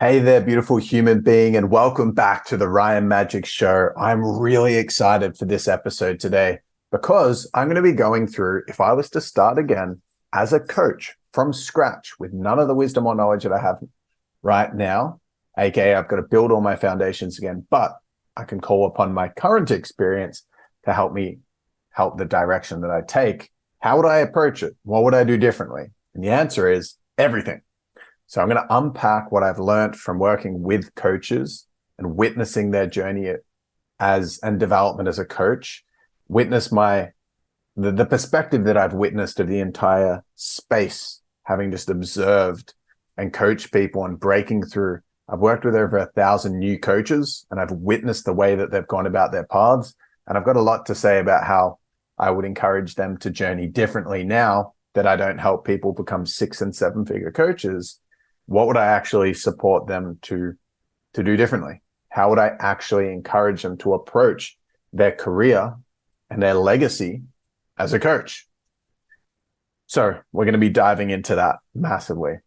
Hey there, beautiful human being, and welcome back to the Ryan Magic Show. I'm really excited for this episode today because I'm going to be going through if I was to start again as a coach from scratch with none of the wisdom or knowledge that I have right now, aka I've got to build all my foundations again, but I can call upon my current experience to help me help the direction that I take. How would I approach it? What would I do differently? And the answer is everything. So I'm going to unpack what I've learned from working with coaches and witnessing their journey and development as a coach, witness the perspective that I've witnessed of the entire space, having just observed and coached people and breaking through. I've worked with over 1,000 new coaches and I've witnessed the way that they've gone about their paths. And I've got a lot to say about how I would encourage them to journey differently now that I don't help people become 6 and 7 figure coaches. What would I actually support them to do differently? How would I actually encourage them to approach their career and their legacy as a coach? So we're going to be diving into that massively.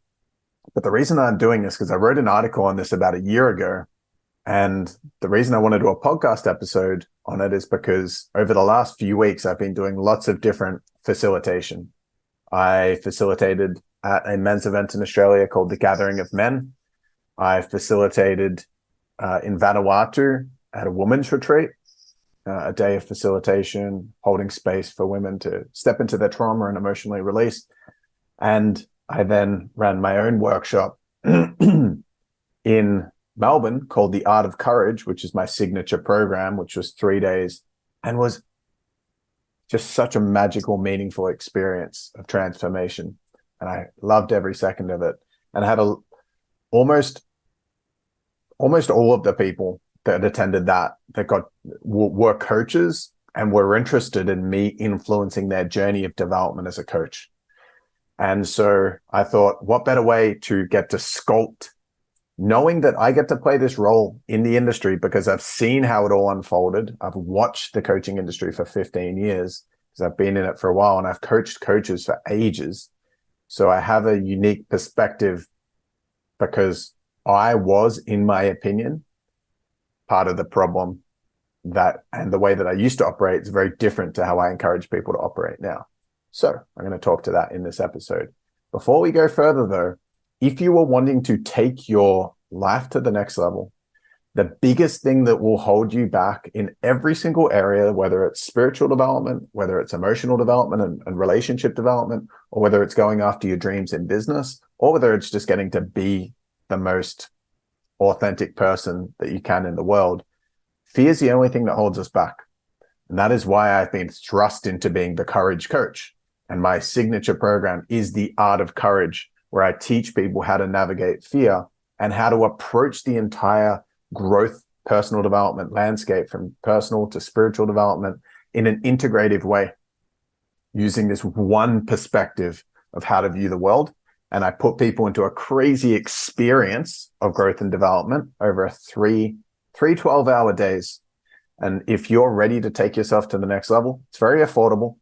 But the reason I'm doing this, because I wrote an article on this about a year ago, and the reason I want to do a podcast episode on it is because over the last few weeks, I've been doing lots of different facilitation. I facilitated at a men's event in Australia called the Gathering of Men. I facilitated in Vanuatu at a women's retreat, a day of facilitation, holding space for women to step into their trauma and emotionally release. And I then ran my own workshop in Melbourne called The Art of Courage, which is my signature program, which was 3 days and was just such a magical, meaningful experience of transformation. And I loved every second of it. And I had almost all of the people that attended that were coaches and were interested in me influencing their journey of development as a coach. And so I thought, what better way to get to sculpt, knowing that I get to play this role in the industry because I've seen how it all unfolded. I've watched the coaching industry for 15 years because I've been in it for a while and I've coached coaches for ages. So I have a unique perspective because I was, in my opinion, part of the problem and the way that I used to operate is very different to how I encourage people to operate now. So I'm going to talk to that in this episode. Before we go further though, if you are wanting to take your life to the next level, the biggest thing that will hold you back in every single area, whether it's spiritual development, whether it's emotional development and relationship development, or whether it's going after your dreams in business, or whether it's just getting to be the most authentic person that you can in the world, fear is the only thing that holds us back. And that is why I've been thrust into being the courage coach. And my signature program is The Art of Courage, where I teach people how to navigate fear and how to approach the entire growth, personal development landscape from personal to spiritual development in an integrative way, using this one perspective of how to view the world. And I put people into a crazy experience of growth and development over three 12-hour days. And if you're ready to take yourself to the next level, it's very affordable.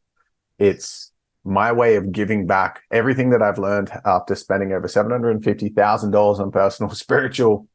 It's my way of giving back everything that I've learned after spending over $750,000 on personal, spiritual,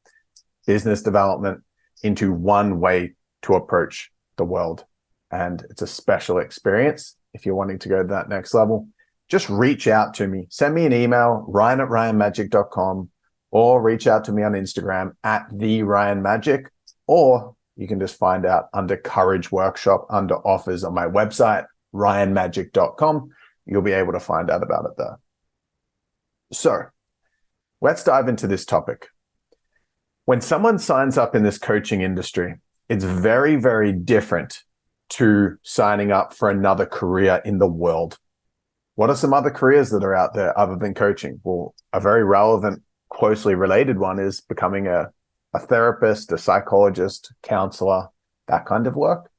business development into one way to approach the world. And it's a special experience. If you're wanting to go to that next level, just reach out to me. Send me an email, ryan@ryanmagic.com, or reach out to me on Instagram @TheRyanMagic, or you can just find out under Courage Workshop under offers on my website, ryanmagic.com. You'll be able to find out about it there. So let's dive into this topic. When someone signs up in this coaching industry, it's very, very different to signing up for another career in the world. What are some other careers that are out there other than coaching? Well, a very relevant, closely related one is becoming a therapist, a psychologist, counselor, that kind of work.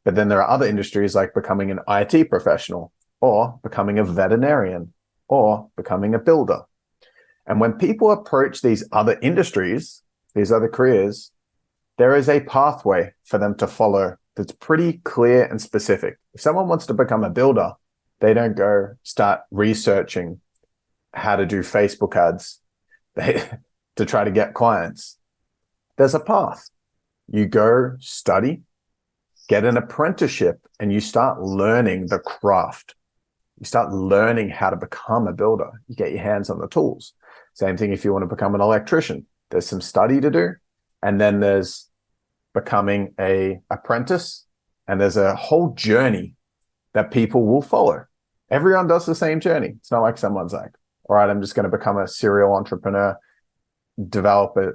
But then there are other industries like becoming an IT professional or becoming a veterinarian or becoming a builder. And when people approach these other industries, these other careers, there is a pathway for them to follow that's pretty clear and specific. If someone wants to become a builder, they don't go start researching how to do Facebook ads. to try to get clients? There's a path. You go study, get an apprenticeship, and you start learning the craft. You start learning how to become a builder. You get your hands on the tools. Same thing if you want to become an electrician. There's some study to do, and then there's becoming an apprentice, and there's a whole journey that people will follow. Everyone does the same journey. It's not like someone's like, all right, I'm just going to become a serial entrepreneur, develop it,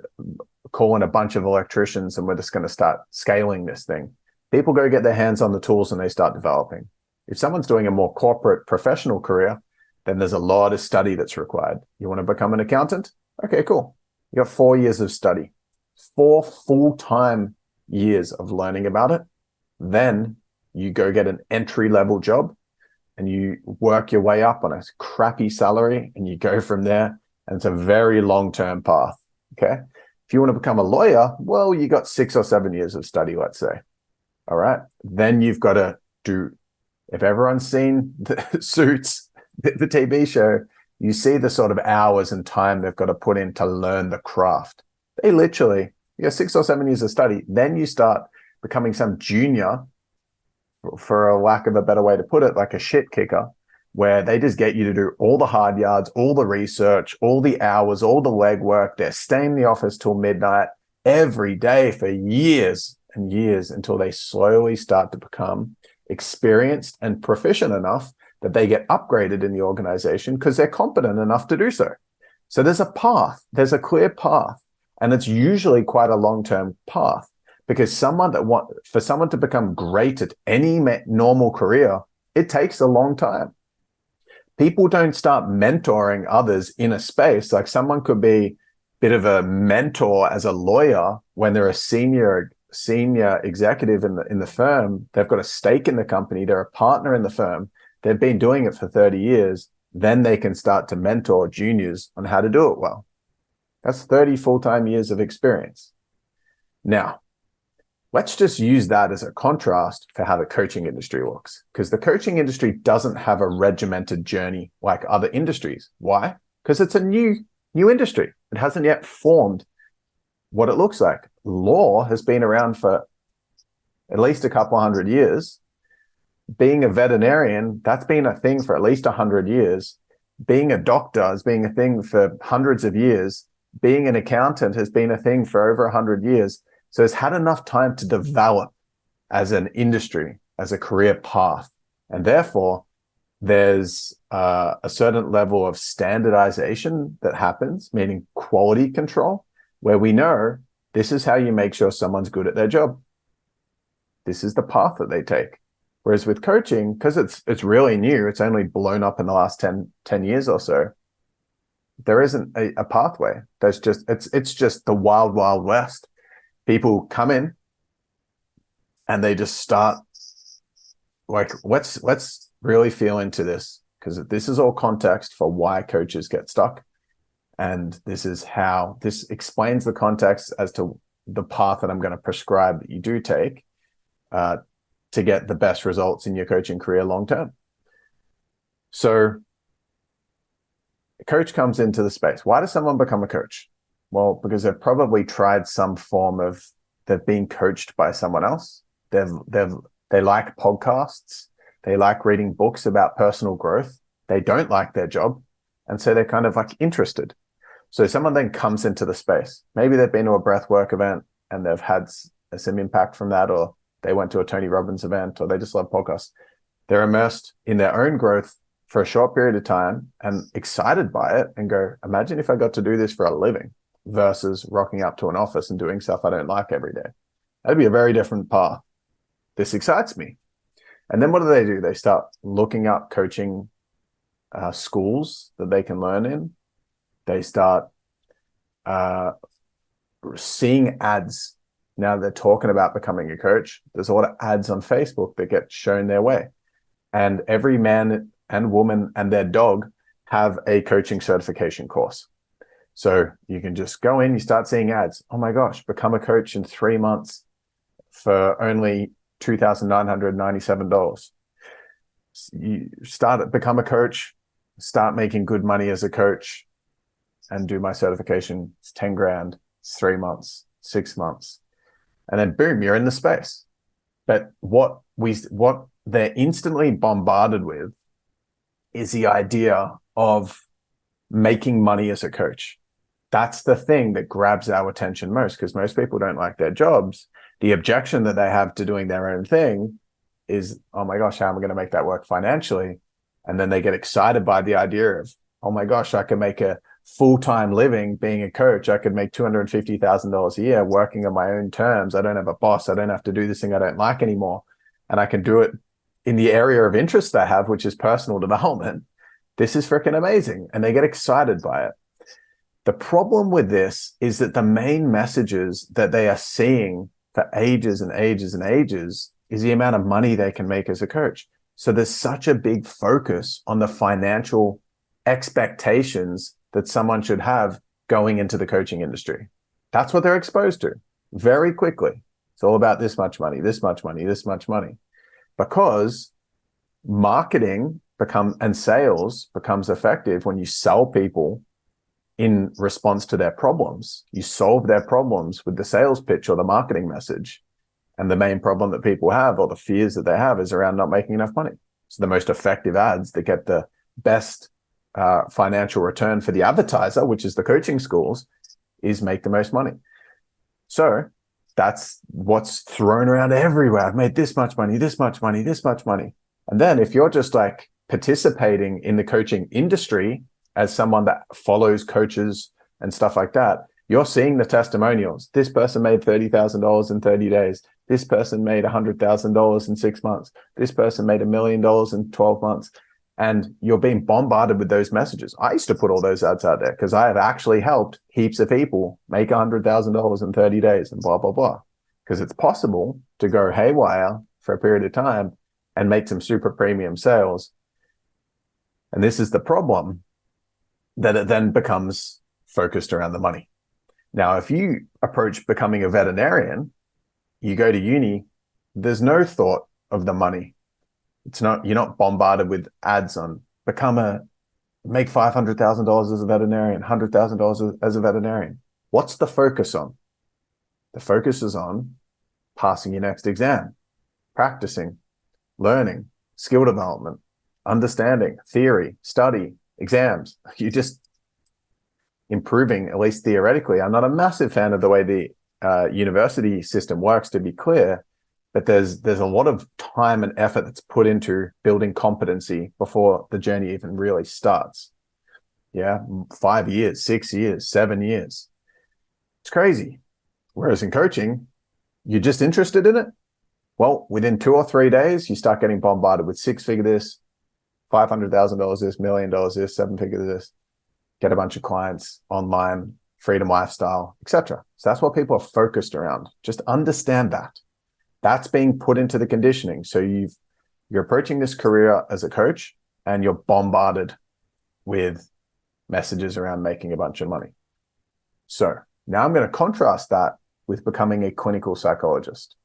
call in a bunch of electricians, and we're just going to start scaling this thing. People go get their hands on the tools and they start developing. If someone's doing a more corporate professional career, then there's a lot of study that's required. You want to become an accountant? Okay, cool. You got 4 years of study, 4 full-time years of learning about it. Then you go get an entry-level job and you work your way up on a crappy salary and you go from there. And it's a very long-term path, okay? If you want to become a lawyer, well, you got 6 or 7 years of study, let's say. All right. Then you've got to do, if everyone's seen the Suits, the TV show, you see the sort of hours and time they've got to put in to learn the craft. They literally, you got 6 or 7 years of study. Then you start becoming some junior, for a lack of a better way to put it, like a shit kicker, where they just get you to do all the hard yards, all the research, all the hours, all the legwork. They're staying in the office till midnight every day for years and years until they slowly start to become experienced and proficient enough that they get upgraded in the organization because they're competent enough to do so. So there's a path, there's a clear path, and it's usually quite a long-term path because for someone to become great at any normal career, it takes a long time. People don't start mentoring others in a space. Like someone could be a bit of a mentor as a lawyer when they're a senior executive in the firm. They've got a stake in the company. They're a partner in the firm. They've been doing it for 30 years. Then they can start to mentor juniors on how to do it well. That's 30 full-time years of experience. Now, let's just use that as a contrast for how the coaching industry works, because the coaching industry doesn't have a regimented journey like other industries. Why? Because it's a new industry. It hasn't yet formed what it looks like. Law has been around for at least a couple 100 years. Being a veterinarian, that's been a thing for at least 100 years. Being a doctor has been a thing for hundreds of years. Being an accountant has been a thing for over 100 years. So it's had enough time to develop as an industry, as a career path. And therefore, there's a certain level of standardization that happens, meaning quality control, where we know this is how you make sure someone's good at their job. This is the path that they take. Whereas with coaching, because it's really new, it's only blown up in the last 10 years or so, there isn't a pathway. There's just it's just the wild, wild west. People come in and they just start like, let's really feel into this, because this is all context for why coaches get stuck. And this explains the context as to the path that I'm going to prescribe that you do take to get the best results in your coaching career long term. So a coach comes into the space. Why does someone become a coach? Well, because they've probably tried some form of, they've been coached by someone else. They like podcasts. They like reading books about personal growth. They don't like their job. And so they're kind of like interested. So someone then comes into the space. Maybe they've been to a breathwork event and they've had some impact from that, or they went to a Tony Robbins event, or they just love podcasts. They're immersed in their own growth for a short period of time and excited by it and go, imagine if I got to do this for a living versus rocking up to an office and doing stuff I don't like every day. That'd be a very different path. This excites me. And then what do? They start looking up coaching schools that they can learn in. They start seeing ads. Now they're talking about becoming a coach. There's a lot of ads on Facebook that get shown their way. And every man and woman and their dog have a coaching certification course. So you can just go in, you start seeing ads. Oh my gosh, become a coach in 3 months for only $2,997. You become a coach, start making good money as a coach and do my certification. It's 10 grand. It's 3 months, 6 months. And then boom, you're in the space. But what they're instantly bombarded with is the idea of making money as a coach. That's the thing that grabs our attention most, because most people don't like their jobs. The objection that they have to doing their own thing is, oh my gosh, how am I going to make that work financially? And then they get excited by the idea of, oh my gosh, I can make a full-time living being a coach. I could make $250,000 a year working on my own terms. I don't have a boss. I don't have to do this thing I don't like anymore. And I can do it in the area of interest I have, which is personal development. This is freaking amazing. And they get excited by it. The problem with this is that the main messages that they are seeing for ages and ages and ages is the amount of money they can make as a coach. So there's such a big focus on the financial expectations that someone should have going into the coaching industry. That's what they're exposed to very quickly. It's all about this much money, this much money, this much money. Because marketing and sales becomes effective when you sell people in response to their problems. You solve their problems with the sales pitch or the marketing message. And the main problem that people have, or the fears that they have, is around not making enough money. So the most effective ads that get the best financial return for the advertiser, which is the coaching schools, is make the most money. So that's what's thrown around everywhere. I've made this much money, this much money, this much money. And then if you're just like participating in the coaching industry as someone that follows coaches and stuff like that, you're seeing the testimonials. This person made $30,000 in 30 days. This person made $100,000 in 6 months. This person made $1 million in 12 months. And you're being bombarded with those messages. I used to put all those ads out there because I have actually helped heaps of people make $100,000 in 30 days and blah, blah, blah. Because it's possible to go haywire for a period of time and make some super premium sales. And this is the problem, that it then becomes focused around the money. Now, if you approach becoming a veterinarian, you go to uni, there's no thought of the money. You're not bombarded with ads on make $500,000 as a veterinarian, $100,000 as a veterinarian. What's the focus on? The focus is on passing your next exam, practicing, learning, skill development, understanding, theory, study, exams. You're just improving, at least theoretically. I'm not a massive fan of the way the university system works, to be clear, but there's a lot of time and effort that's put into building competency before the journey even really starts. Yeah, 5 years, 6 years, 7 years. It's crazy. Whereas in coaching, you're just interested in it. Well, within 2 or 3 days, you start getting bombarded with 6-figure this, $500,000 this, $1 million this, 7-figure this. Get a bunch of clients online, freedom lifestyle, etc. So that's what people are focused around. Just understand that. That's being put into the conditioning. So you're approaching this career as a coach and you're bombarded with messages around making a bunch of money. So now I'm going to contrast that with becoming a clinical psychologist.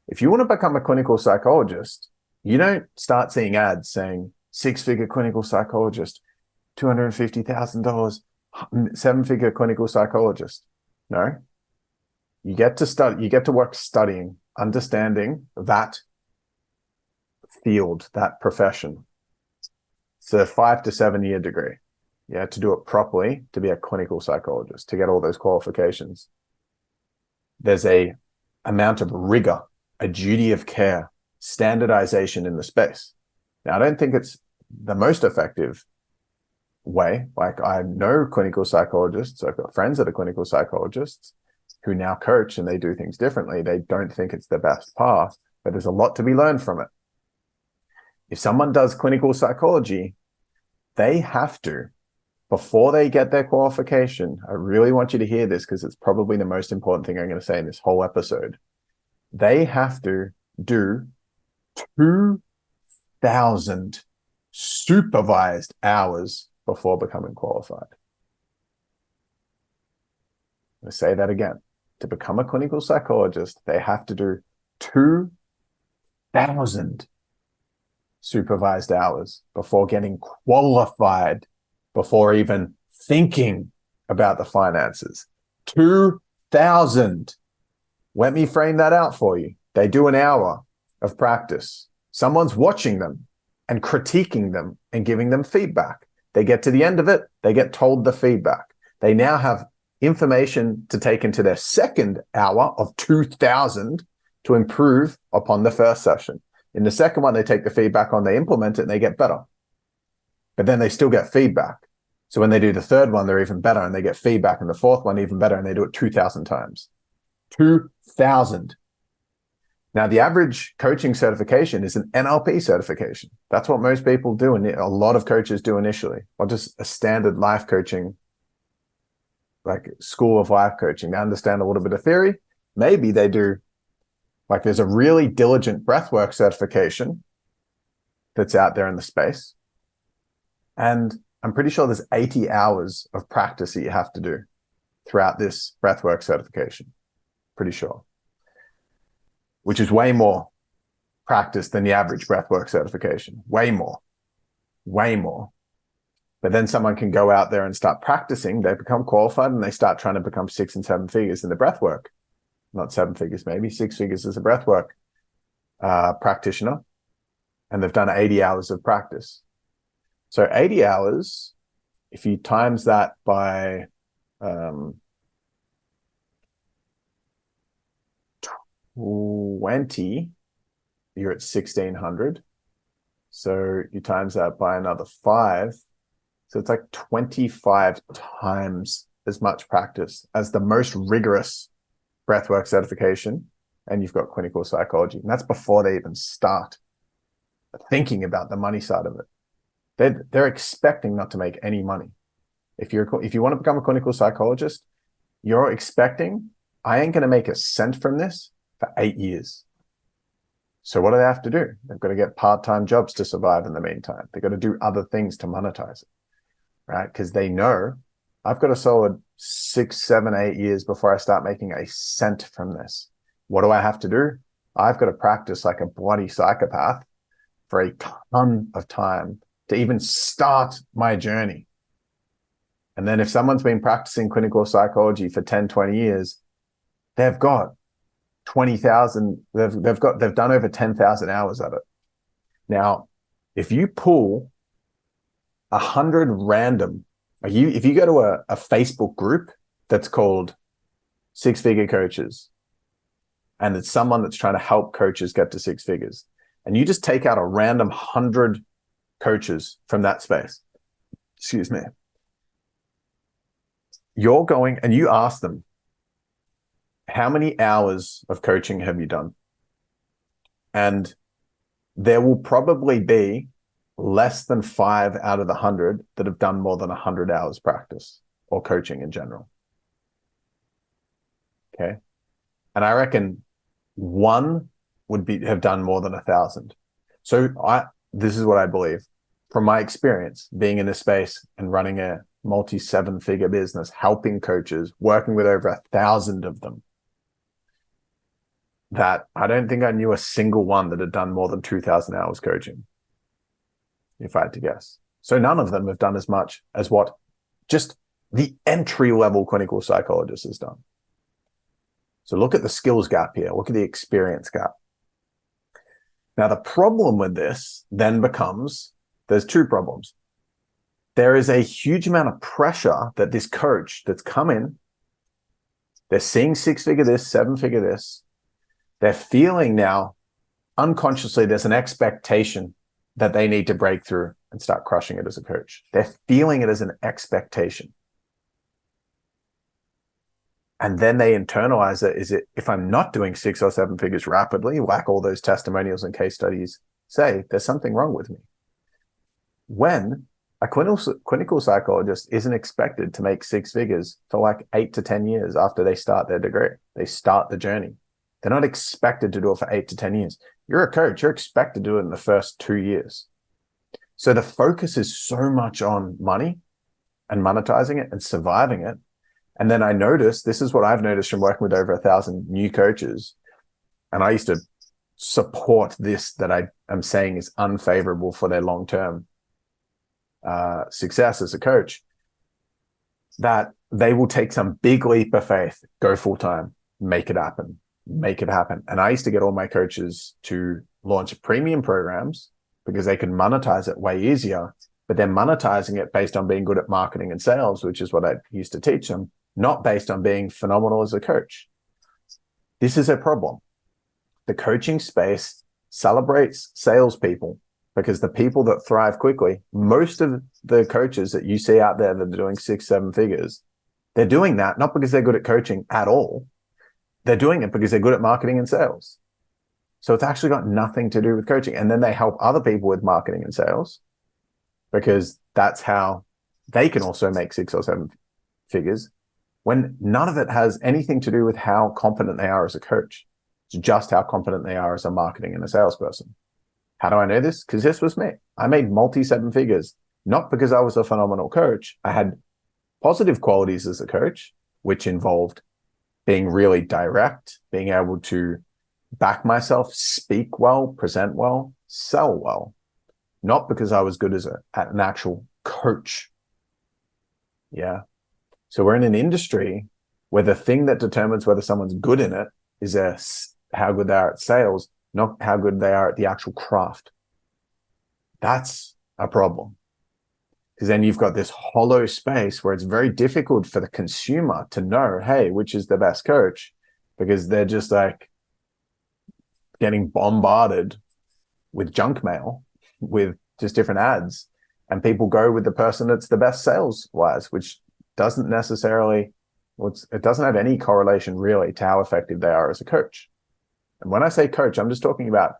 If you want to become a clinical psychologist, you don't start seeing ads saying 6-figure clinical psychologist, $250,000, 7-figure clinical psychologist. No, you get to study, you get to work studying, understanding that field, that profession. It's a 5 to 7 year degree. Yeah, to do it properly, to be a clinical psychologist, to get all those qualifications. There's a amount of rigor, a duty of care, standardization in the space. Now, I don't think it's the most effective way. Like, I know clinical psychologists, I've got friends that are clinical psychologists who now coach and they do things differently. They don't think it's the best path, but there's a lot to be learned from it. If someone does clinical psychology, they have to, before they get their qualification, I really want you to hear this because it's probably the most important thing I'm going to say in this whole episode. They have to do 2,000 supervised hours before becoming qualified. I'm going to say that again. To become a clinical psychologist, they have to do 2,000 supervised hours before getting qualified, before even thinking about the finances. 2,000. Let me frame that out for you. They do an hour of practice. Someone's watching them and critiquing them and giving them feedback. They get to the end of it, they get told the feedback. They now have information to take into their second hour of 2,000 to improve upon the first session. In the second one, they take the feedback on, they implement it, and they get better. But then they still get feedback. So when they do the third one, they're even better, and they get feedback, and the fourth one even better, and they do it 2,000 times. 2,000. Now, the average coaching certification is an NLP certification. That's what most people do, and a lot of coaches do initially, or just a standard life coaching, like school of life coaching. They understand a little bit of theory. Maybe they do, like there's a really diligent breathwork certification that's out there in the space. And I'm pretty sure there's 80 hours of practice that you have to do throughout this breathwork certification. Pretty sure. Which is way more practice than the average breathwork certification. Way more. Way more. But then someone can go out there and start practicing. They become qualified and they start trying to become 6 and 7 figures in the breathwork. Not 7 figures, maybe 6 figures as a breathwork practitioner. And they've done 80 hours of practice. So 80 hours, if you times that by 20, you're at 1,600. So you times that by another 5. So it's like 25 times as much practice as the most rigorous breathwork certification. And you've got clinical psychology. And that's before they even start thinking about the money side of it. They're expecting not to make any money. If you want to become a clinical psychologist, you're expecting, I ain't going to make a cent from this for 8 years. So what do they have to do? They've got to get part-time jobs to survive in the meantime. They've got to do other things to monetize it, right? Because they know I've got a solid 6, 7, 8 years before I start making a cent from this. What do I have to do? I've got to practice like a bloody psychopath for a ton of time to even start my journey. And then if someone's been practicing clinical psychology for 10, 20 years, they've got 20,000, they've done over 10,000 hours of it. Now, if you pull 100 random, if you go to a Facebook group that's called 6-Figure Coaches, and it's someone that's trying to help coaches get to 6 figures, and you just take out a random 100 coaches from that space, excuse me, you're going and you ask them, how many hours of coaching have you done? And there will probably be less than 5 out of the 100 that have done more than 100 hours practice or coaching in general. Okay. And I reckon one would have done more than 1,000. So this is what I believe from my experience being in this space and running a multi-7-figure business, helping coaches, working with over 1,000 of them, that I don't think I knew a single one that had done more than 2,000 hours coaching, if I had to guess. So none of them have done as much as what just the entry-level clinical psychologist has done. So look at the skills gap here. Look at the experience gap. Now, the problem with this then becomes, there's 2 problems. There is a huge amount of pressure that this coach that's come in, they're seeing 6-figure this, 7-figure this. They're feeling now, unconsciously, there's an expectation that they need to break through and start crushing it as a coach. They're feeling it as an expectation. And then they internalize it, if I'm not doing 6 or 7 figures rapidly, like all those testimonials and case studies say, there's something wrong with me. When a clinical psychologist isn't expected to make 6 figures for like 8 to 10 years after they start their degree. They start the journey. They're not expected to do it for 8 to 10 years. You're a coach. You're expected to do it in the first 2 years. So the focus is so much on money and monetizing it and surviving it. And then I noticed, this is what I've noticed from working with over 1,000 new coaches. And I used to support this that I am saying is unfavorable for their long-term success as a coach. That they will take some big leap of faith, go full time, make it happen, make it happen. And I used to get all my coaches to launch premium programs because they could monetize it way easier, but they're monetizing it based on being good at marketing and sales, which is what I used to teach them, not based on being phenomenal as a coach. This is a problem. The coaching space celebrates salespeople because the people that thrive quickly, most of the coaches that you see out there that are doing 6-7 figures, they're doing that not because they're good at coaching at all. They're doing it because they're good at marketing and sales. So it's actually got nothing to do with coaching. And then they help other people with marketing and sales because that's how they can also make 6 or 7 figures, when none of it has anything to do with how competent they are as a coach. It's just how competent they are as a marketing and a salesperson. How do I know this? Because this was me. I made multi-7 figures, not because I was a phenomenal coach. I had positive qualities as a coach, which involved being really direct, being able to back myself, speak well, present well, sell well, not because I was good as an actual coach. Yeah. So we're in an industry where the thing that determines whether someone's good in it is how good they are at sales, not how good they are at the actual craft. That's a problem. Because then you've got this hollow space where it's very difficult for the consumer to know, hey, which is the best coach, because they're just like getting bombarded with junk mail, with just different ads. And people go with the person that's the best sales wise, which doesn't necessarily, it doesn't have any correlation really to how effective they are as a coach. And when I say coach, I'm just talking about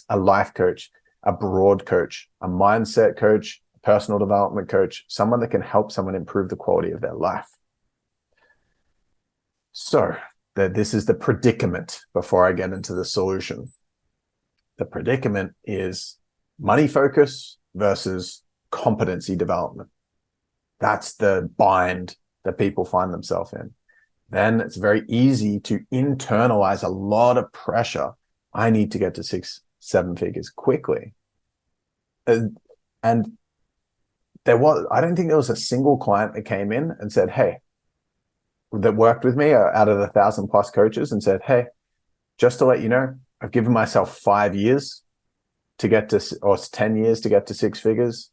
a life coach, a broad coach, a mindset coach, a personal development coach, someone that can help someone improve the quality of their life. So this is the predicament before I get into the solution. The predicament is money focus versus competency development. That's the bind that people find themselves in. Then it's very easy to internalize a lot of pressure. I need to get to 6-7 figures quickly. And I don't think there was a single client that came in and said, hey, that worked with me out of the 1,000+ coaches and said, hey, just to let you know, I've given myself 5 years to get to, or 10 years to get to 6 figures.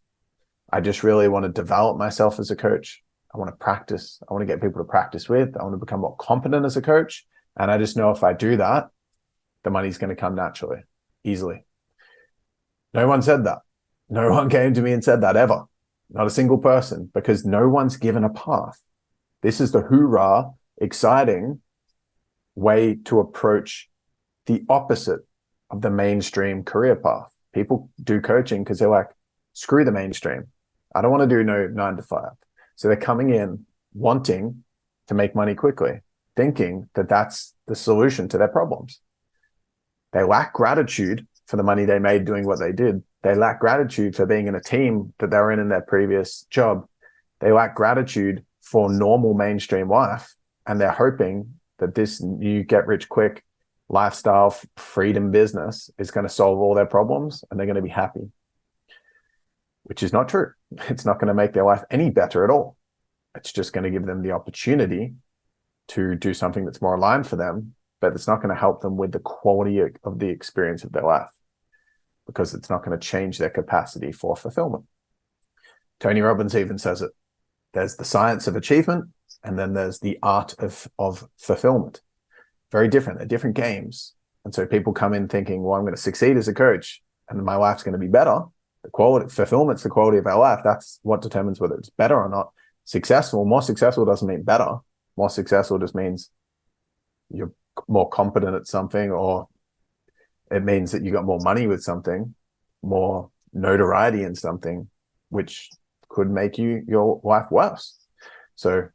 I just really want to develop myself as a coach. I want to practice. I want to get people to practice with. I want to become more competent as a coach. And I just know if I do that, the money's going to come naturally, easily. No one said that. No one came to me and said that ever. Not a single person, because no one's given a path. This is the hoorah, exciting way to approach the opposite of the mainstream career path. People do coaching because they're like, screw the mainstream. I don't want to do no 9 to 5. So they're coming in wanting to make money quickly, thinking that that's the solution to their problems. They lack gratitude for the money they made doing what they did. They lack gratitude for being in a team that they were in their previous job. They lack gratitude for normal mainstream life. And they're hoping that this new get rich quick lifestyle freedom business is going to solve all their problems and they're going to be happy, which is not true. It's not going to make their life any better at all. It's just going to give them the opportunity to do something that's more aligned for them, but it's not going to help them with the quality of the experience of their life, because it's not going to change their capacity for fulfillment. Tony Robbins even says it. There's the science of achievement, and then there's the art of fulfillment. Very different. They're different games. And so people come in thinking, well, I'm going to succeed as a coach and my life's going to be better. The quality, fulfillment's the quality of our life. That's what determines whether it's better or not. More successful doesn't mean better. More successful just means you're more competent at something, or it means that you got more money with something, more notoriety in something, which could make your life worse. So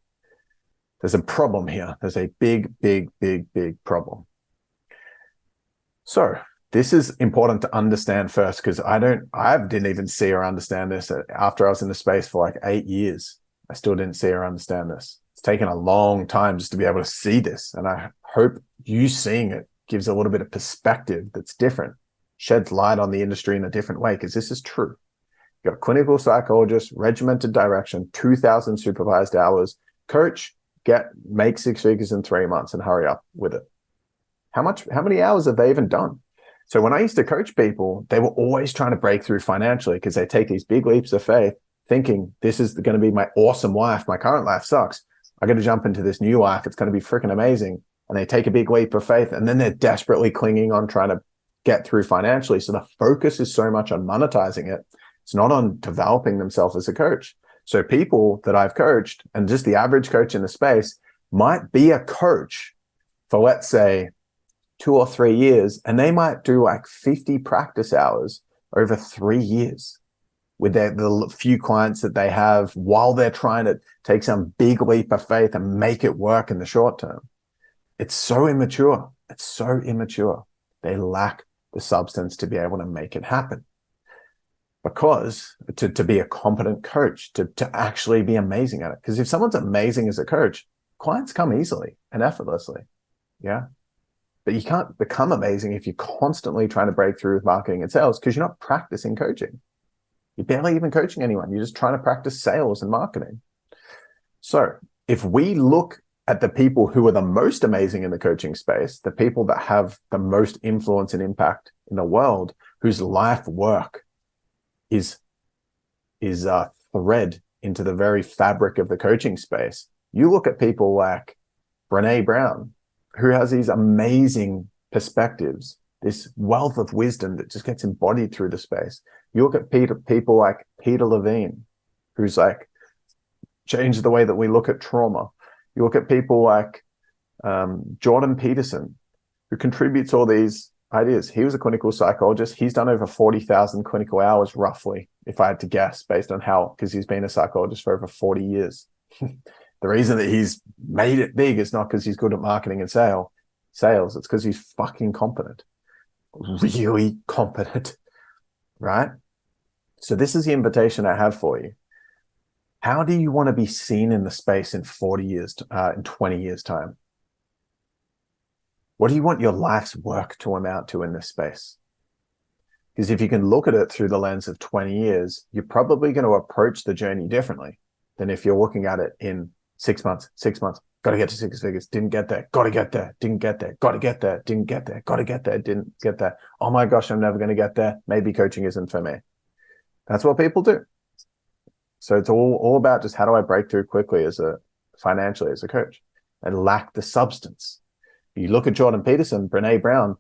there's a problem here. There's a big problem. So this is important to understand first, because I didn't even see or understand this after I was in the space for like 8 years. I still didn't see or understand this. It's taken a long time just to be able to see this. And I hope you seeing it gives a little bit of perspective that's different, sheds light on the industry in a different way, because this is true. You've got a clinical psychologist, regimented direction, 2,000 supervised hours, coach, make six figures in 3 months and hurry up with it. How many hours have they even done? So when I used to coach people, they were always trying to break through financially because they take these big leaps of faith thinking this is going to be my awesome life. My current life sucks. I got to jump into this new life. It's going to be freaking amazing. And they take a big leap of faith and then they're desperately clinging on trying to get through financially. So the focus is so much on monetizing it. It's not on developing themselves as a coach. So people that I've coached and just the average coach in the space might be a coach for, let's say, 2 or 3 years, and they might do like 50 practice hours over 3 years with the few clients that they have while they're trying to take some big leap of faith and make it work in the short term. It's so immature. It's so immature. They lack the substance to be able to make it happen. Because to be a competent coach, to actually be amazing at it. Because if someone's amazing as a coach, clients come easily and effortlessly. Yeah. But you can't become amazing if you're constantly trying to break through with marketing and sales because you're not practicing coaching. You're barely even coaching anyone. You're just trying to practice sales and marketing. So if we look at the people who are the most amazing in the coaching space, the people that have the most influence and impact in the world, whose life work is thread into the very fabric of the coaching space. You look at people like Brene Brown, who has these amazing perspectives, this wealth of wisdom that just gets embodied through the space. You look at people like Peter Levine, who's like changed the way that we look at trauma. You look at people like Jordan Peterson, who contributes all these ideas. He was a clinical psychologist. He's done over 40,000 clinical hours, roughly, if I had to guess, based on because he's been a psychologist for over 40 years. The reason that he's made it big is not because he's good at marketing and sales. It's because he's fucking competent, really competent, right? So this is the invitation I have for you. How do you want to be seen in the space in 40 years, in 20 years time? What do you want your life's work to amount to in this space? Because if you can look at it through the lens of 20 years, you're probably going to approach the journey differently than if you're looking at it in 6 months, got to get to six figures, didn't get there, got to get there, didn't get there, got to get there, didn't get there, got to get there, didn't get there. Oh my gosh, I'm never going to get there. Maybe coaching isn't for me. That's what people do. So it's all about just how do I break through quickly financially as a coach and lack the substance. You look at Jordan Peterson, Brene Brown,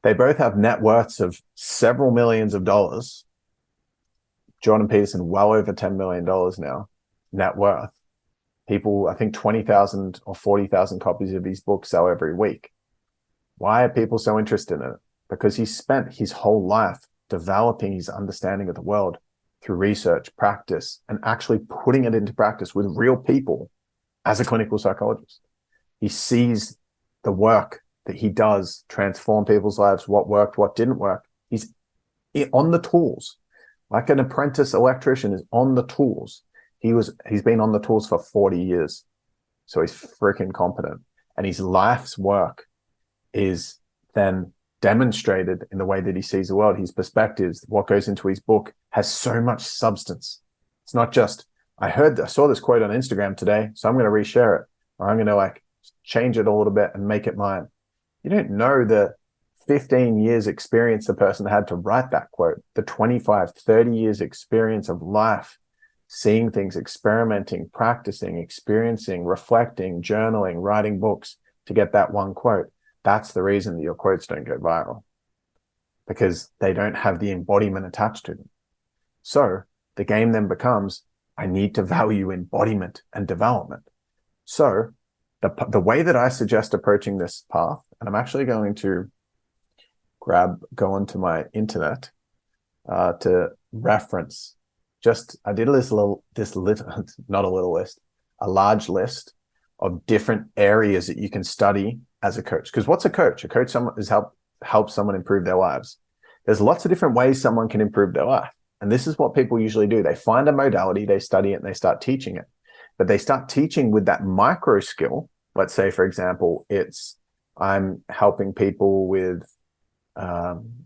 they both have net worths of several millions of dollars. Jordan Peterson, well over $10 million now, net worth. People, I think 20,000 or 40,000 copies of his book sell every week. Why are people so interested in it? Because he spent his whole life developing his understanding of the world through research, practice, and actually putting it into practice with real people as a clinical psychologist. He sees the work that he does transform people's lives, what worked, what didn't work. He's on the tools. Like an apprentice electrician is on the tools. He's been on the tools for 40 years. So he's freaking competent. And his life's work is then demonstrated in the way that he sees the world. His perspectives, what goes into his book has so much substance. It's not just, I saw this quote on Instagram today, so I'm going to reshare it. Or I'm going to change it a little bit and make it mine. You don't know the 15 years experience the person had to write that quote, the 25, 30 years experience of life, seeing things, experimenting, practicing, experiencing, reflecting, journaling, writing books to get that one quote. That's the reason that your quotes don't go viral, because they don't have the embodiment attached to them. So the game then becomes, I need to value embodiment and development. So the way that I suggest approaching this path, and I'm actually going to go onto my internet to reference. I did a large list of different areas that you can study as a coach. Because what's a coach? A coach is help someone improve their lives. There's lots of different ways someone can improve their life. And this is what people usually do. They find a modality, they study it, and they start teaching it. But they start teaching with that micro skill. Let's say, for example, I'm helping people with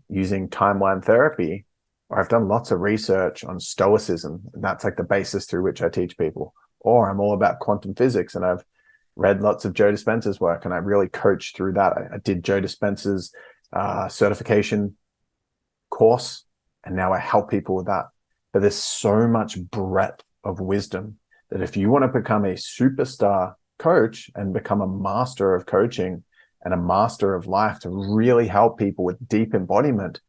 using timeline therapy, or I've done lots of research on stoicism, and that's like the basis through which I teach people. or I'm all about quantum physics and I've read lots of Joe Dispenza's work and I really coached through that. I did Joe Dispenza's certification course, and now I help people with that. But there's so much breadth of wisdom that if you want to become a superstar coach and become a master of coaching and a master of life to really help people with deep embodiment,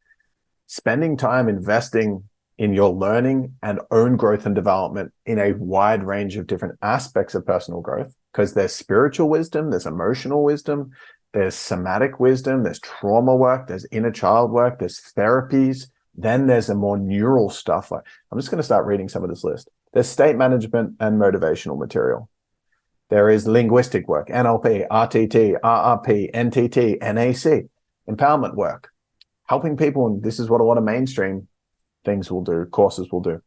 spending time investing in your learning and own growth and development in a wide range of different aspects of personal growth, because there's spiritual wisdom, there's emotional wisdom, there's somatic wisdom, there's trauma work, there's inner child work, there's therapies. Then there's a more neural stuff. Like, I'm just going to start reading some of this list. There's state management and motivational material. There is linguistic work, NLP, RTT, RRP, NTT, NAC, empowerment work, helping people. And this is what a lot of mainstream things will do, courses will do.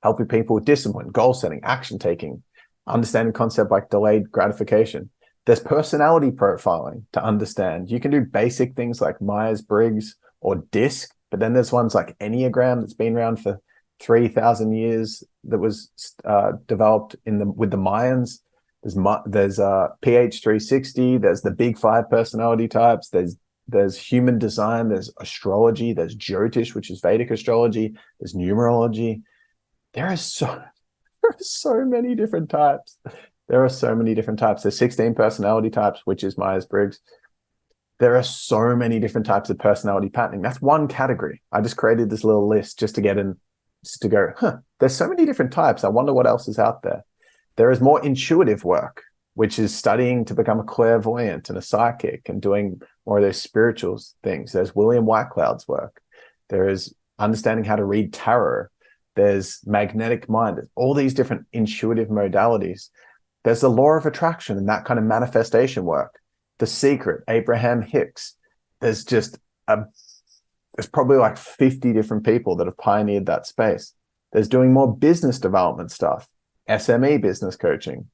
Helping people with discipline, goal setting, action taking, understanding concept like delayed gratification. There's personality profiling to understand. You can do basic things like Myers-Briggs or DISC, but then there's ones like Enneagram that's been around for 3,000 years that was developed with the Mayans. There's PH360. There's the big 5 personality types. There's human design. There's astrology. There's Jyotish, which is Vedic astrology. There's numerology. There are so many different types. There are so many different types. There's 16 personality types, which is Myers-Briggs. There are so many different types of personality patterning. That's one category. I just created this little list just to get in, just to go, there's so many different types. I wonder what else is out there. There is more intuitive work, which is studying to become a clairvoyant and a psychic and doing more of those spiritual things. There's William Whitecloud's work. There is understanding how to read tarot. There's magnetic mind. There's all these different intuitive modalities. There's the law of attraction and that kind of manifestation work. The Secret, Abraham Hicks. There's probably like 50 different people that have pioneered that space. There's doing more business development stuff, SME business coaching,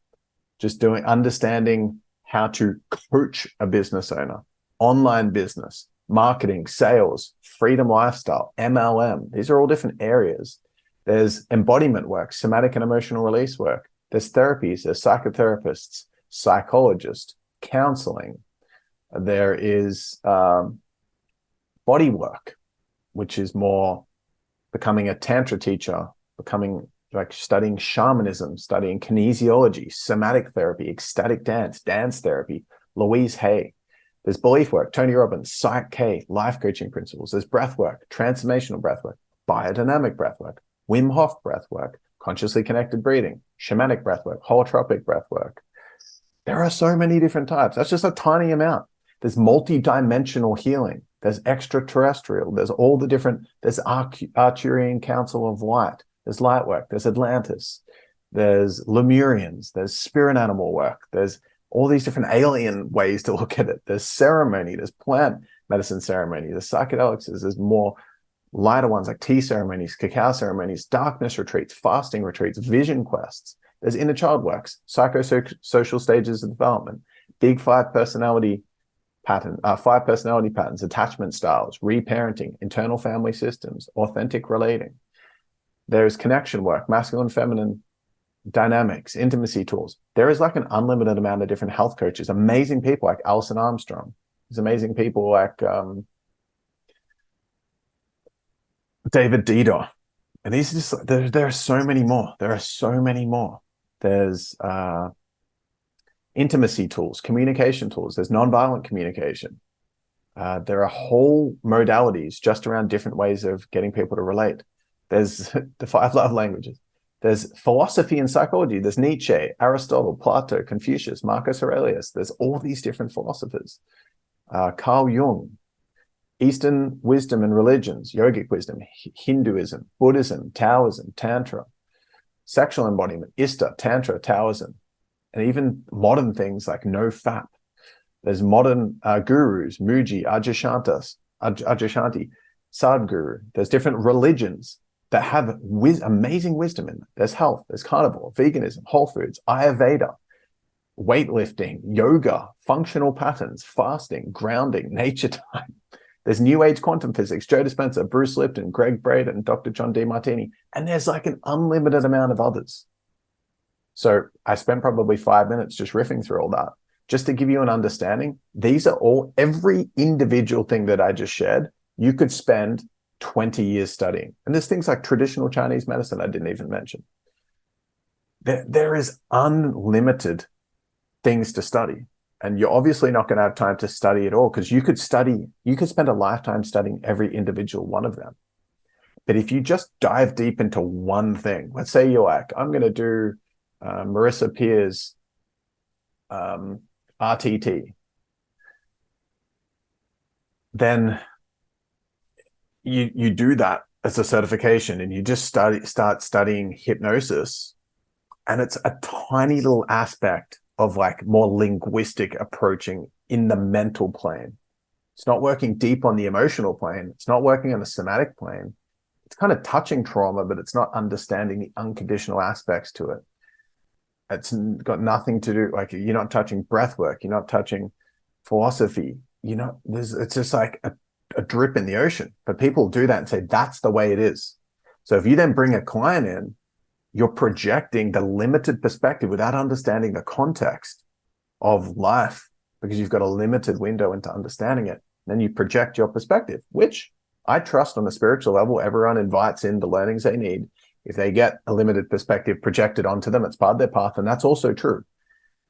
just understanding how to coach a business owner, online business, marketing, sales, freedom lifestyle, MLM. These are all different areas. There's embodiment work, somatic and emotional release work. There's therapies, there's psychotherapists, psychologists, counseling. There is body work, which is more becoming a tantra teacher, becoming like studying shamanism, studying kinesiology, somatic therapy, ecstatic dance therapy, Louise Hay. There's belief work, Tony Robbins, Psych K, life coaching principles. There's breath work, transformational breath work, biodynamic breath work, Wim Hof breath work, consciously connected breathing, shamanic breath work, holotropic breath work. There are so many different types. That's just a tiny amount. There's multi-dimensional healing. There's extraterrestrial. There's all the different, there's Arcturian Council of Light. There's light work. There's Atlantis. There's Lemurians. There's spirit animal work. There's all these different alien ways to look at it. There's ceremony. There's plant medicine ceremony. There's psychedelics. There's more lighter ones like tea ceremonies, cacao ceremonies, darkness retreats, fasting retreats, vision quests. There's inner child works, psychosocial stages of development, big 5 personality patterns, attachment styles, reparenting, internal family systems, authentic relating. There's connection work, masculine, feminine dynamics, intimacy tools. There is like an unlimited amount of different health coaches, amazing people like Alison Armstrong. There's amazing people like David Didot. And these are just, there are so many more. There are so many more. There's intimacy tools, communication tools. There's nonviolent communication. There are whole modalities just around different ways of getting people to relate. There's the 5 love languages. There's philosophy and psychology. There's Nietzsche, Aristotle, Plato, Confucius, Marcus Aurelius. There's all these different philosophers. Carl Jung, Eastern wisdom and religions, yogic wisdom, Hinduism, Buddhism, Taoism, Tantra, sexual embodiment, Ista, Tantra, Taoism, and even modern things like no FAP. There's modern gurus, Muji, Adyashanti, Sadhguru. There's different religions that have amazing wisdom in them. There's health, there's carnivore, veganism, whole foods, Ayurveda, weightlifting, yoga, functional patterns, fasting, grounding, nature time. There's New Age quantum physics, Joe Dispenza, Bruce Lipton, Greg Braden, Dr. John D. Martini, and there's like an unlimited amount of others. So I spent probably 5 minutes just riffing through all that, just to give you an understanding. These are all, every individual thing that I just shared, you could spend 20 years studying. And there's things like traditional Chinese medicine I didn't even mention. There is unlimited things to study. And you're obviously not going to have time to study it all, because you could spend a lifetime studying every individual one of them. But if you just dive deep into one thing, let's say you're like, I'm going to do Marissa Peer's RTT, then you do that as a certification, and you just start studying hypnosis, and it's a tiny little aspect of like more linguistic approaching in the mental plane. It's not working deep on the emotional plane. It's not working on the somatic plane. It's kind of touching trauma, but it's not understanding the unconditional aspects to it. It's got nothing to do, like, you're not touching breath work. You're not touching philosophy. It's just like a drip in the ocean. But people do that and say, that's the way it is. So if you then bring a client in, you're projecting the limited perspective without understanding the context of life, because you've got a limited window into understanding it. Then you project your perspective, which I trust on a spiritual level. Everyone invites in the learnings they need. If they get a limited perspective projected onto them, it's part of their path, and that's also true.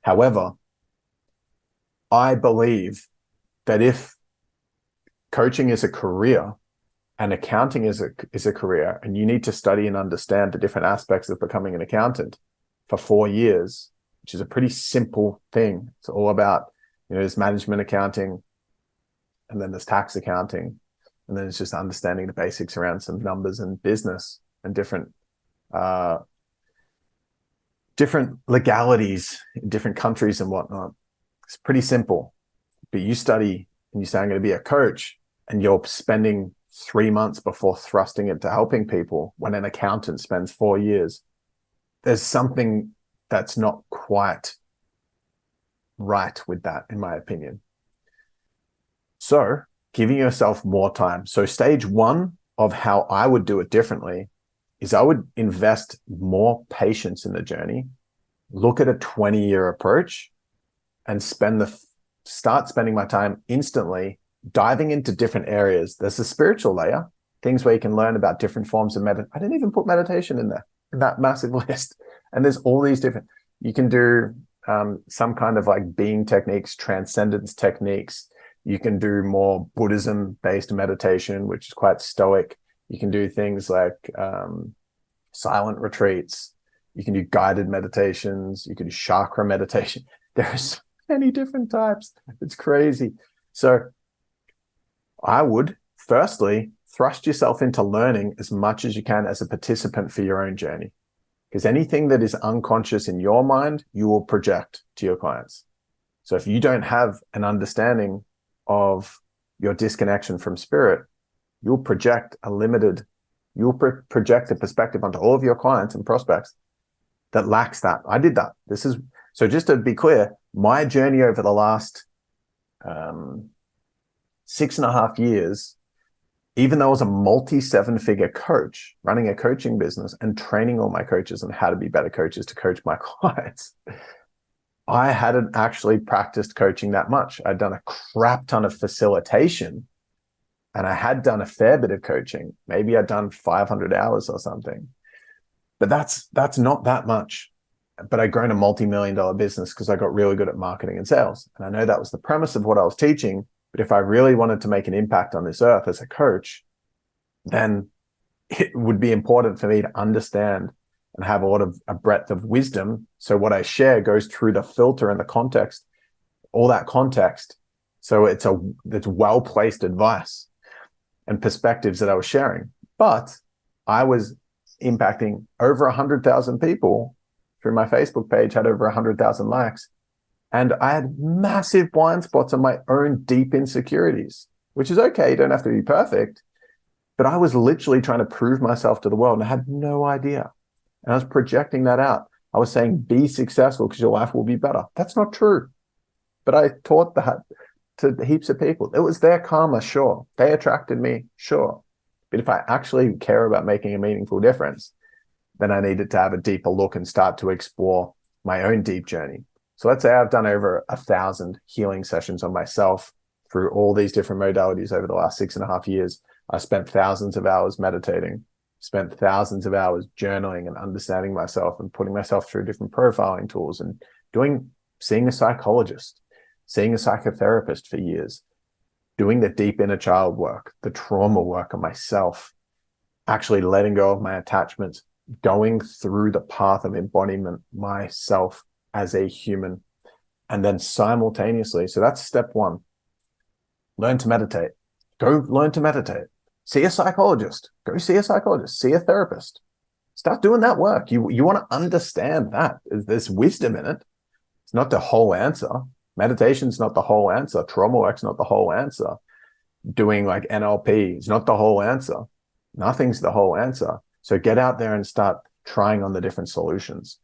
However, I believe that if coaching is a career and accounting is a career, and you need to study and understand the different aspects of becoming an accountant for 4 years, which is a pretty simple thing. It's all about, there's management accounting, and then there's tax accounting, and then it's just understanding the basics around some numbers and business and different legalities in different countries and whatnot. It's pretty simple. But you study and you say, I'm going to be a coach, and you're spending 3 months before thrusting it to helping people, when an accountant spends 4 years. There's something that's not quite right with that, in my opinion. So giving yourself more time. So stage one of how I would do it differently is I would invest more patience in the journey, look at a 20-year approach, and start spending my time instantly diving into different areas. There's a spiritual layer, things where you can learn about different forms of meditation. I didn't even put meditation in there, in that massive list. And there's all these different, you can do some kind of like being techniques, transcendence techniques. You can do more Buddhism-based meditation, which is quite stoic. You can do things like silent retreats. You can do guided meditations. You can do chakra meditation. There's so many different types. It's crazy. So I would firstly thrust yourself into learning as much as you can as a participant for your own journey, because anything that is unconscious in your mind, you will project to your clients. So if you don't have an understanding of your disconnection from spirit, you'll project project a perspective onto all of your clients and prospects that lacks that. I did that. So just to be clear, my journey over the last 6.5 years, even though I was a multi-7-figure coach running a coaching business and training all my coaches on how to be better coaches to coach my clients, I hadn't actually practiced coaching that much. I'd done a crap ton of facilitation, and I had done a fair bit of coaching. Maybe I'd done 500 hours or something, but that's not that much. But I'd grown a multi-million-dollar business because I got really good at marketing and sales. And I know that was the premise of what I was teaching. But if I really wanted to make an impact on this earth as a coach, then it would be important for me to understand and have a breadth of wisdom. So what I share goes through the filter and the context, all that context. So it's well-placed advice and perspectives that I was sharing. But I was impacting over 100,000 people through my Facebook page, had over 100,000 likes. And I had massive blind spots on my own deep insecurities, which is okay. You don't have to be perfect. But I was literally trying to prove myself to the world, and I had no idea. And I was projecting that out. I was saying, be successful because your life will be better. That's not true. But I taught that to heaps of people. It was their karma, sure. They attracted me, sure. But if I actually care about making a meaningful difference, then I needed to have a deeper look and start to explore my own deep journey. So let's say I've done over 1,000 healing sessions on myself through all these different modalities over the last 6.5 years. I spent thousands of hours meditating, spent thousands of hours journaling and understanding myself and putting myself through different profiling tools and seeing a psychologist, seeing a psychotherapist for years, doing the deep inner child work, the trauma work on myself, actually letting go of my attachments, going through the path of embodiment myself as a human. And then simultaneously, so that's step one, learn to meditate. Go learn to meditate. See a psychologist. Go see a psychologist. See a therapist. Start doing that work. You want to understand that. There's wisdom in it. It's not the whole answer. Meditation's not the whole answer. Trauma work's not the whole answer. Doing like NLP is not the whole answer. Nothing's the whole answer. So get out there and start trying on the different solutions.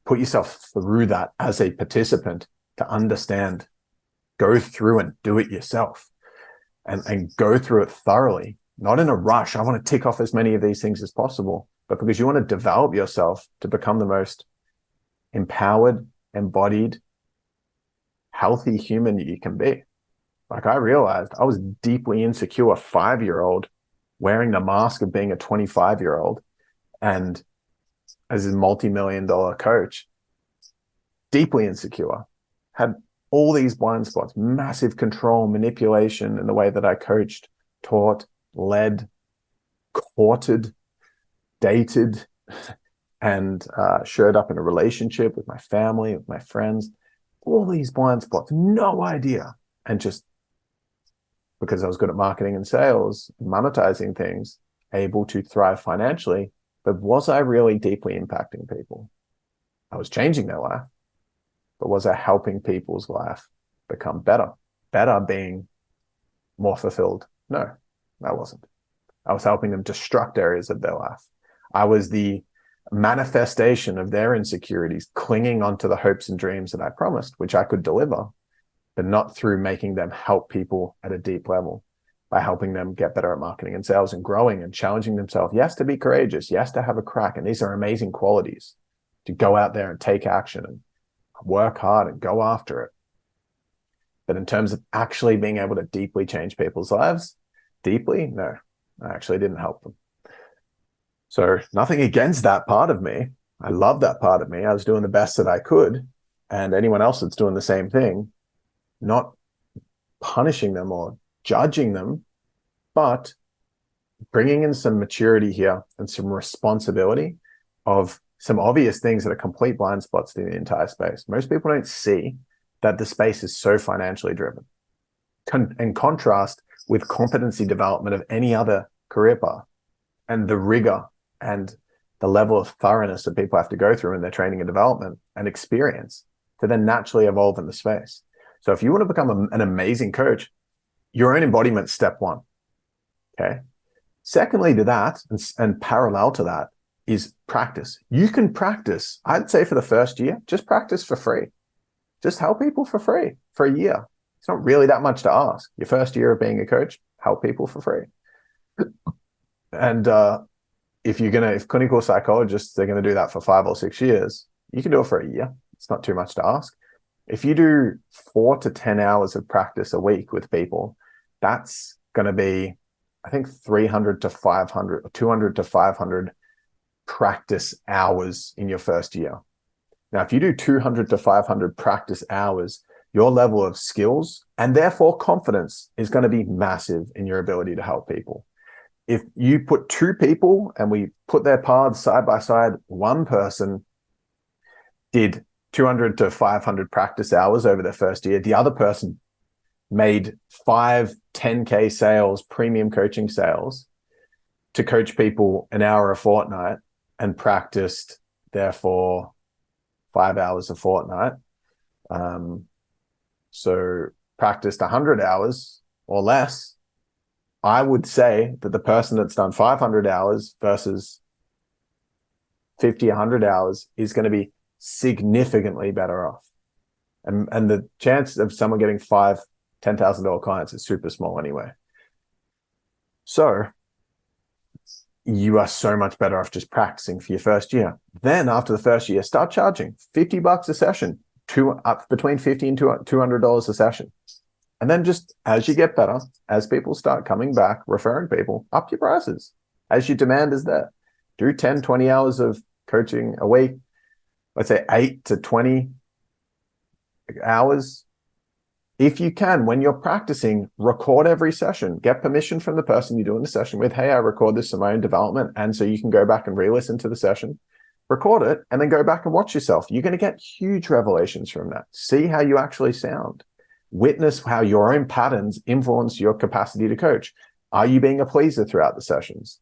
Put yourself through that as a participant to understand. Go through and do it yourself and go through it thoroughly, not in a rush. I want to tick off as many of these things as possible, but because you want to develop yourself to become the most empowered, embodied, healthy human you can be. Like I realized I was deeply insecure 5-year-old wearing the mask of being a 25-year-old and as a multi-million-dollar coach, deeply insecure, had all these blind spots, massive control, manipulation in the way that I coached, taught, led, courted, dated, and showed up in a relationship with my family, with my friends, all these blind spots, no idea. And just because I was good at marketing and sales, monetizing things, able to thrive financially, but was I really deeply impacting people? I was changing their life, but was I helping people's life become better? Better being more fulfilled? No, I wasn't. I was helping them destruct areas of their life. I was the manifestation of their insecurities, clinging onto the hopes and dreams that I promised, which I could deliver, but not through making them help people at a deep level, by helping them get better at marketing and sales and growing and challenging themselves. Yes, to be courageous. Yes, to have a crack. And these are amazing qualities to go out there and take action and work hard and go after it. But in terms of actually being able to deeply change people's lives, deeply, no, I actually didn't help them. So nothing against that part of me. I love that part of me. I was doing the best that I could. And anyone else that's doing the same thing, not punishing them or judging them, but bringing in some maturity here and some responsibility of some obvious things that are complete blind spots in the entire space. Most people don't see that the space is so financially driven. In contrast with competency development of any other career path and the rigor and the level of thoroughness that people have to go through in their training and development and experience to then naturally evolve in the space. So if you want to become an amazing coach, your own embodiment, step one. Okay. Secondly to that, and parallel to that, is practice. You can practice, I'd say for the first year, just practice for free. Just help people for free for a year. It's not really that much to ask. Your first year of being a coach, help people for free. And if clinical psychologists, they're going to do that for 5 or 6 years, you can do it for a year. It's not too much to ask. If you do 4 to 10 hours of practice a week with people, that's going to be, I think, 300 to 500, 200 to 500 practice hours in your first year. Now, if you do 200 to 500 practice hours, your level of skills and therefore confidence is going to be massive in your ability to help people. If you put 2 people and we put their paths side by side, one person did 200 to 500 practice hours over their first year. The other person made 5, 10K sales, premium coaching sales to coach people an hour a fortnight and practiced therefore 5 hours a fortnight. So practiced 100 hours or less. I would say that the person that's done 500 hours versus 50, 100 hours is going to be significantly better off. And the chance of someone getting $5,000, $10,000 clients is super small anyway. So you are so much better off just practicing for your first year. Then after the first year, start charging $50 a session, up between $50 and $200 a session. And then just as you get better, as people start coming back, referring people, up your prices as your demand is there. Do 10, 20 hours of coaching a week. Let's say 8 to 20 hours. If you can, when you're practicing, record every session. Get permission from the person you're doing the session with. Hey, I record this for my own development. And so you can go back and re-listen to the session, record it, and then go back and watch yourself. You're going to get huge revelations from that. See how you actually sound. Witness how your own patterns influence your capacity to coach. Are you being a pleaser throughout the sessions?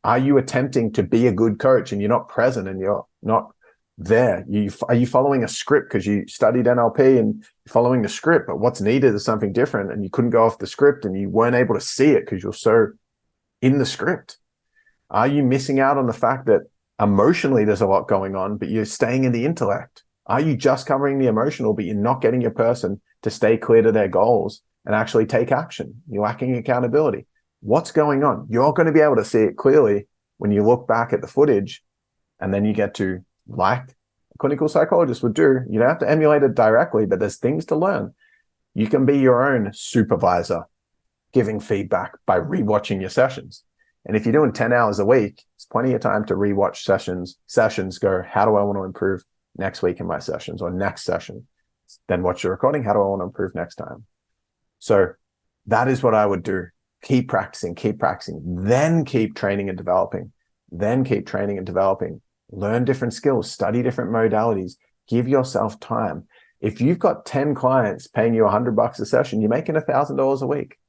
Are you attempting to be a good coach and you're not present and you're not there? Are you following a script because you studied NLP and you're following the script, but what's needed is something different and you couldn't go off the script and you weren't able to see it because you're so in the script? Are you missing out on the fact that emotionally there's a lot going on, but you're staying in the intellect? Are you just covering the emotional, but you're not getting your person to stay clear to their goals and actually take action? You're lacking accountability. What's going on? You're going to be able to see it clearly when you look back at the footage, and then you get to, like a clinical psychologist would do, you don't have to emulate it directly, but there's things to learn. You can be your own supervisor, giving feedback by rewatching your sessions. And if you're doing 10 hours a week, it's plenty of time to rewatch sessions, go, how do I want to improve next week in my sessions or next session? Then watch the recording. How do I want to improve next time? So that is what I would do. Keep practicing, then keep training and developing, learn different skills, study different modalities, give yourself time. If you've got 10 clients paying you $100 a session, you're making $1,000 a week.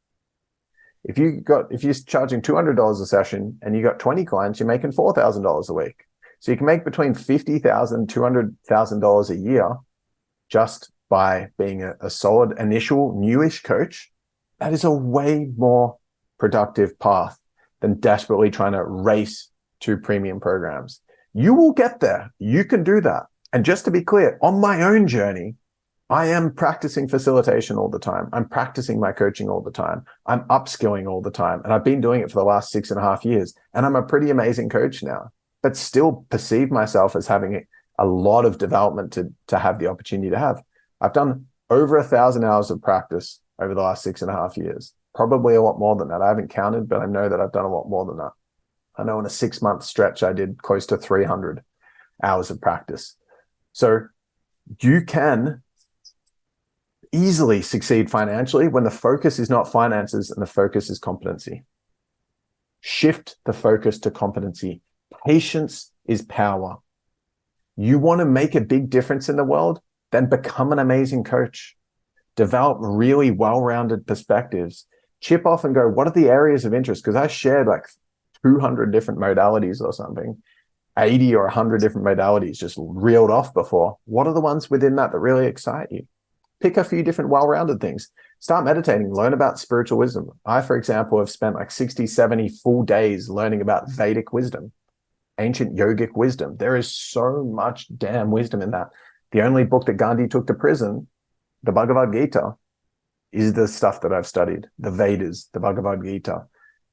If you're charging $200 a session and you got 20 clients, you're making $4,000 a week. So you can make between $50,000, $200,000 a year just by being a solid initial newish coach. That is a way more productive path than desperately trying to race to premium programs. You will get there. You can do that. And just to be clear, on my own journey, I am practicing facilitation all the time. I'm practicing my coaching all the time. I'm upskilling all the time. And I've been doing it for the last 6.5 years. And I'm a pretty amazing coach now, but still perceive myself as having a lot of development to have the opportunity to have. I've done over 1,000 hours of practice over the last 6.5 years. Probably a lot more than that. I haven't counted, but I know that I've done a lot more than that. I know in a 6-month stretch, I did close to 300 hours of practice. So you can easily succeed financially when the focus is not finances and the focus is competency. Shift the focus to competency. Patience is power. You want to make a big difference in the world? Then become an amazing coach. Develop really well-rounded perspectives. Chip off and go, what are the areas of interest? Because I shared like 200 different modalities or something, 80 or 100 different modalities just reeled off before. What are the ones within that really excite you? Pick a few different well-rounded things. Start meditating, learn about spiritual wisdom. I, for example, have spent like 60, 70 full days learning about Vedic wisdom, ancient yogic wisdom. There is so much damn wisdom in that. The only book that Gandhi took to prison, the Bhagavad Gita, is the stuff that I've studied, the Vedas, the Bhagavad Gita.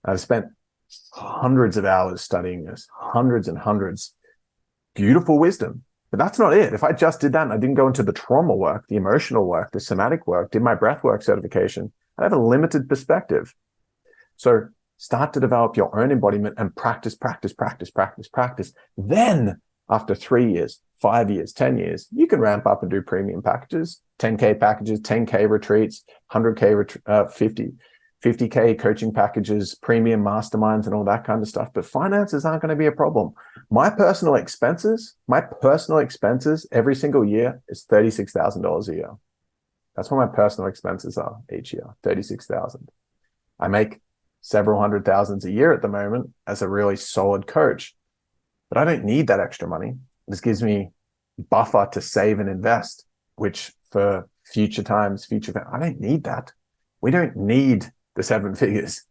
I've spent hundreds of hours studying this, hundreds and hundreds. Beautiful wisdom. But that's not it. If I just did that and I didn't go into the trauma work, the emotional work, the somatic work, did my breathwork certification, I'd have a limited perspective. So start to develop your own embodiment and practice. Then after 3 years, 5 years, 10 years, you can ramp up and do premium packages, 10K packages, 10K retreats, 100K, 50K coaching packages, premium masterminds and all that kind of stuff. But finances aren't going to be a problem. My personal expenses every single year is $36,000 a year. That's what my personal expenses are each year, $36,000. I make several hundred thousands a year at the moment as a really solid coach, but I don't need that extra money. This gives me buffer to save and invest, which for future times, I don't need that. We don't need the 7 figures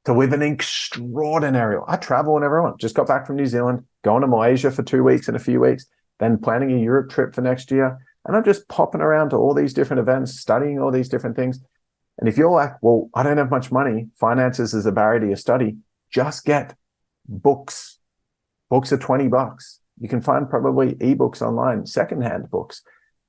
to live an extraordinary. I travel whenever I want. Just got back from New Zealand, going to Malaysia for 2 weeks in a few weeks, then planning a Europe trip for next year. And I'm just popping around to all these different events, studying all these different things. And if you're like, well, I don't have much money, finances is a barrier to your study, just get books. Books are $20. You can find probably ebooks online, secondhand books.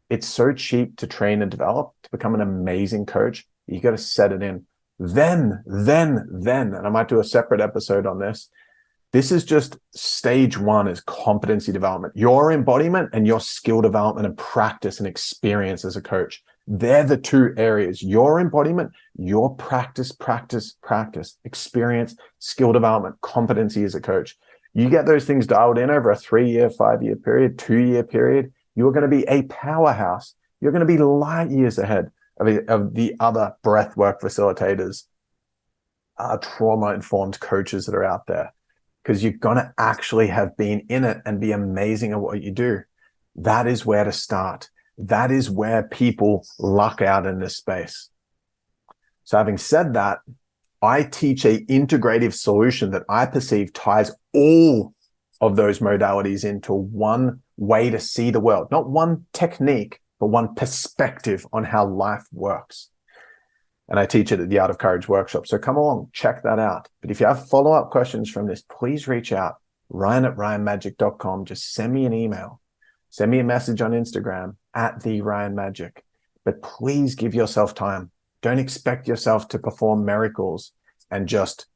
It's so cheap to train and develop, to become an amazing coach. You got to set it in. Then, and I might do a separate episode on this. This is just stage one, is competency development. Your embodiment and your skill development and practice and experience as a coach. They're the two areas. Your embodiment, your practice, experience, skill development, competency as a coach. You get those things dialed in over a 3-year, 5-year period, 2-year period, you're going to be a powerhouse. You're going to be light years ahead of the other breathwork facilitators, trauma-informed coaches that are out there, because you're going to actually have been in it and be amazing at what you do. That is where to start. That is where people luck out in this space. So having said that, I teach a integrative solution that I perceive ties all of those modalities into one way to see the world, not one technique, but one perspective on how life works. And I teach it at the Art of Courage workshop. So come along, check that out. But if you have follow-up questions from this, please reach out, ryan@ryanmagic.com. Just send me an email, send me a message on Instagram @TheRyanMagic. But please give yourself time. Don't expect yourself to perform miracles and just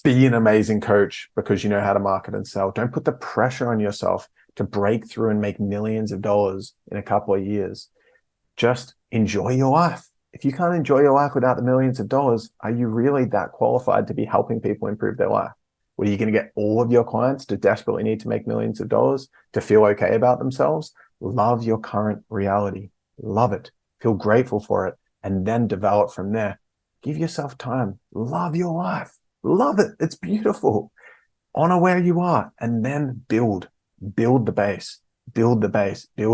be an amazing coach because you know how to market and sell. Don't put the pressure on yourself to break through and make millions of dollars in a couple of years. Just enjoy your life. If you can't enjoy your life without the millions of dollars, are you really that qualified to be helping people improve their life? What, are you going to get all of your clients to desperately need to make millions of dollars to feel okay about themselves? Love your current reality. Love it. Feel grateful for it. And then develop from there. Give yourself time. Love your life. Love it. It's beautiful. Honor where you are, and then build the base, build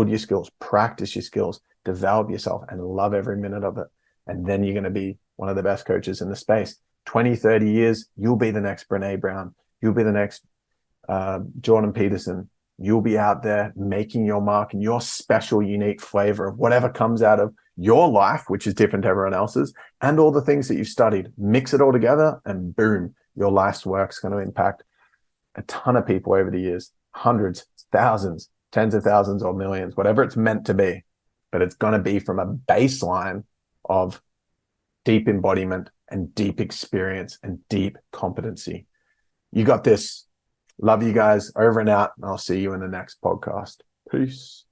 your skills, practice your skills, develop yourself, and love every minute of it. And then you're going to be one of the best coaches in the space. 20, 30 years, you'll be the next Brene Brown. You'll be the next Jordan Peterson. You'll be out there making your mark and your special, unique flavor of whatever comes out of your life, which is different to everyone else's, and all the things that you've studied. Mix it all together, and boom, your life's work's going to impact a ton of people over the years. Hundreds, thousands, tens of thousands, or millions, whatever it's meant to be. But it's going to be from a baseline of deep embodiment and deep experience and deep competency. You got this. Love you guys. Over and out. And I'll see you in the next podcast. Peace.